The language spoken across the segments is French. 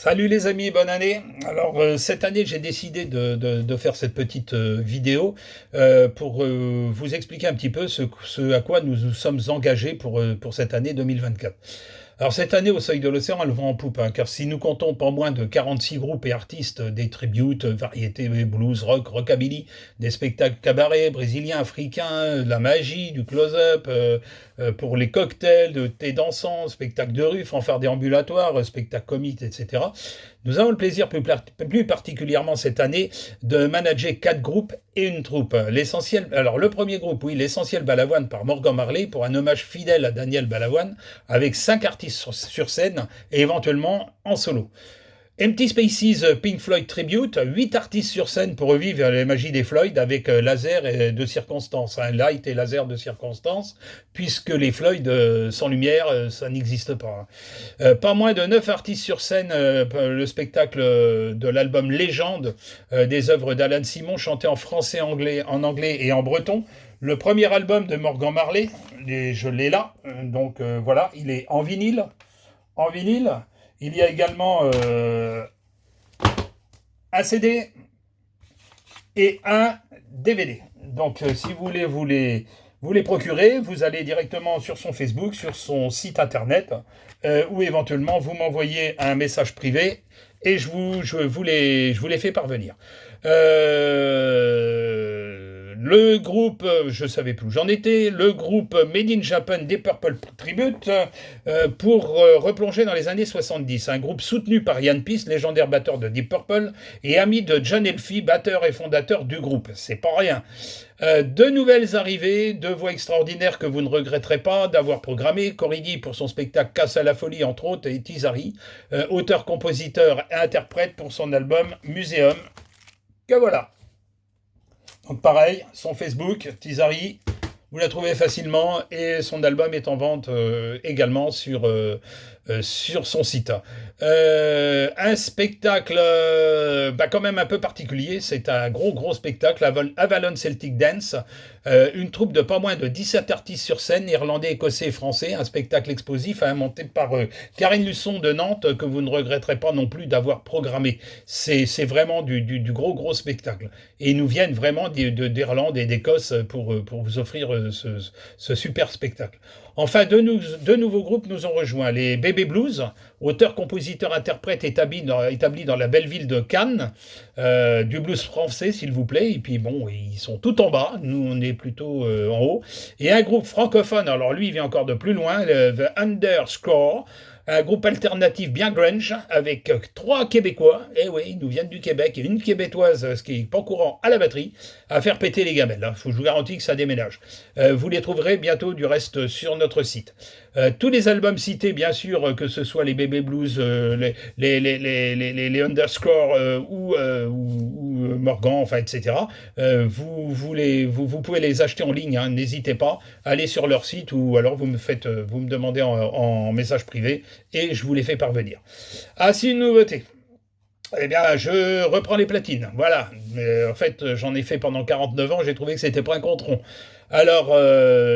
Salut les amis, bonne année. Alors cette année j'ai décidé de faire cette petite vidéo pour vous expliquer un petit peu ce à quoi nous nous sommes engagés pour cette année 2024. Alors cette année au Seuil de l'Océan elle vend en poupe, hein, car si nous comptons pas moins de 46 groupes et artistes, des tributes, variétés, blues, rock, rockabilly, des spectacles cabaret, brésiliens, africains, de la magie, du close-up, pour les cocktails, de thé dansant, spectacles de rue, fanfares déambulatoires, spectacles comiques, etc. Nous avons le plaisir plus particulièrement cette année de manager 4 groupes et une troupe. L'essentiel, alors le premier groupe, oui, l'essentiel Balavoine par Morgan Marley pour un hommage fidèle à Daniel Balavoine avec 5 artistes sur scène et éventuellement en solo. Empty Spaces Pink Floyd Tribute, 8 artistes sur scène pour revivre les magies des Floyd avec laser de circonstance, hein, light et laser de circonstance, puisque les Floyd sans lumière, ça n'existe pas. Pas moins de 9 artistes sur scène, le spectacle de l'album Légende, des œuvres d'Alan Simon chantées en français, en anglais et en breton. Le premier album de Morgan Marley, je l'ai là, donc voilà, il est en vinyle. En vinyle. Il y a également un CD et un DVD. Donc, si vous voulez vous les procurer, vous allez directement sur son Facebook, sur son site internet, ou éventuellement vous m'envoyez un message privé et je vous les fais parvenir. Le groupe, je savais plus où j'en étais, le groupe Made in Japan des Purple Tribute, pour replonger dans les années 70. Un groupe soutenu par Ian Peace, légendaire batteur de Deep Purple, et ami de John Elfie, batteur et fondateur du groupe. C'est pas rien. 2 nouvelles arrivées, 2 voix extraordinaires que vous ne regretterez pas d'avoir programmées. Corridi pour son spectacle Casse à la folie, entre autres, et Tizari, auteur, compositeur et interprète pour son album Muséum. Que voilà. Donc pareil, son Facebook, Tizari, vous la trouvez facilement et son album est en vente également sur son site. Un spectacle quand même un peu particulier, c'est un gros spectacle, Avalon Celtic Dance, une troupe de pas moins de 17 artistes sur scène, irlandais, écossais et français, un spectacle explosif monté par Karine Luçon de Nantes, que vous ne regretterez pas non plus d'avoir programmé. C'est vraiment du gros spectacle. Et ils nous viennent vraiment d'Irlande et d'Écosse pour vous offrir ce super spectacle. Enfin, 2 nouveaux groupes nous ont rejoints. Les Bébés Blues, auteurs, compositeurs, interprètes établis dans la belle ville de Cannes, du blues français, s'il vous plaît. Et puis bon, ils sont tout en bas, nous on est plutôt en haut. Et un groupe francophone, alors lui il vient encore de plus loin, The Underscore, un groupe alternatif bien grunge avec 3 Québécois, et oui, ils nous viennent du Québec, et une Québécoise, ce qui n'est pas courant, à la batterie, à faire péter les gamelles. Je vous garantis que ça déménage. Vous les trouverez bientôt du reste sur notre site. Tous les albums cités, bien sûr, que ce soit les Bébés Blues, les Underscore ou Morgan, enfin, etc. Vous pouvez les acheter en ligne, hein, n'hésitez pas. Allez sur leur site ou alors vous me demandez en message privé et je vous les fais parvenir. Ah, si, une nouveauté. Eh bien, je reprends les platines. Voilà. En fait, j'en ai fait pendant 49 ans. J'ai trouvé que c'était pas un compte rond. Alors,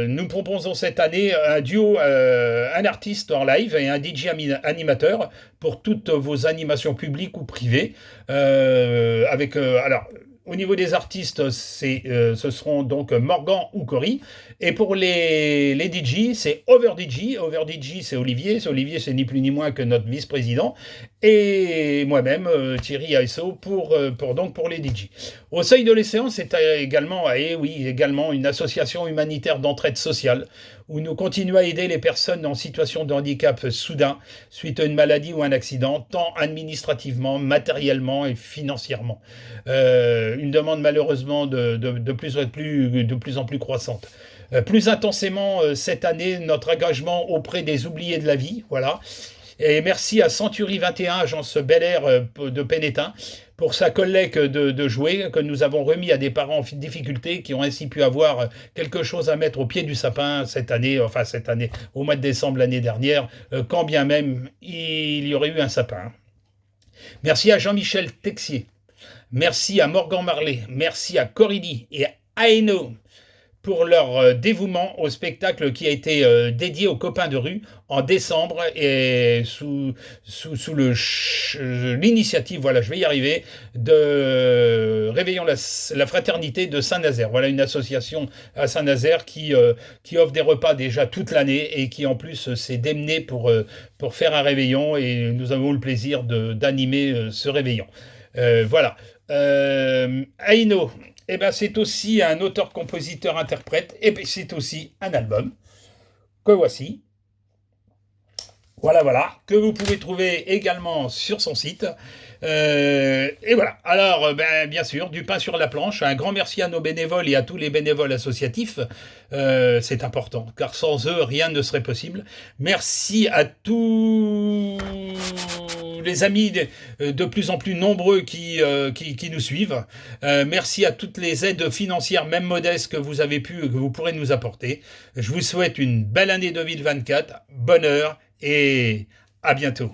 nous proposons cette année un duo, un artiste en live et un DJ animateur pour toutes vos animations publiques ou privées. Alors, au niveau des artistes, ce seront donc Morgan ou Cory. Et pour les DJ, c'est Over DJ. Over DJ, c'est Olivier. Olivier, c'est ni plus ni moins que notre vice-président. Et moi-même, Thierry Aisso, pour les DJ. Au Seuil de l'Océan, c'est également une association humanitaire d'entraide sociale où nous continuons à aider les personnes en situation de handicap soudain suite à une maladie ou un accident, tant administrativement, matériellement et financièrement. Une demande malheureusement de plus en plus croissante. Plus intensément cette année, notre engagement auprès des oubliés de la vie, voilà. Et merci à Century 21, agence Bel Air de Pénétin, pour sa collecte de jouets que nous avons remis à des parents en difficulté qui ont ainsi pu avoir quelque chose à mettre au pied du sapin cette année, au mois de décembre l'année dernière, quand bien même il y aurait eu un sapin. Merci à Jean-Michel Texier, merci à Morgan Marley, merci à Corridi et à Aino pour leur dévouement au spectacle qui a été dédié aux copains de rue en décembre et sous l'initiative, voilà, je vais y arriver, de Réveillons la fraternité de Saint-Nazaire. Voilà une association à Saint-Nazaire qui offre des repas déjà toute l'année et qui en plus s'est démenée pour faire un réveillon et nous avons le plaisir d'animer ce réveillon. Voilà. Aino, eh ben, c'est aussi un auteur, compositeur, interprète, et ben, c'est aussi un album que voici. Voilà, voilà, que vous pouvez trouver également sur son site. Et voilà. Alors, ben, bien sûr, du pain sur la planche. Un grand merci à nos bénévoles et à tous les bénévoles associatifs. C'est important, car sans eux, rien ne serait possible. Merci à tous les amis de plus en plus nombreux qui nous suivent. Merci à toutes les aides financières, même modestes, que vous avez pu, que vous pourrez nous apporter. Je vous souhaite une belle année 2024, bonheur et à bientôt.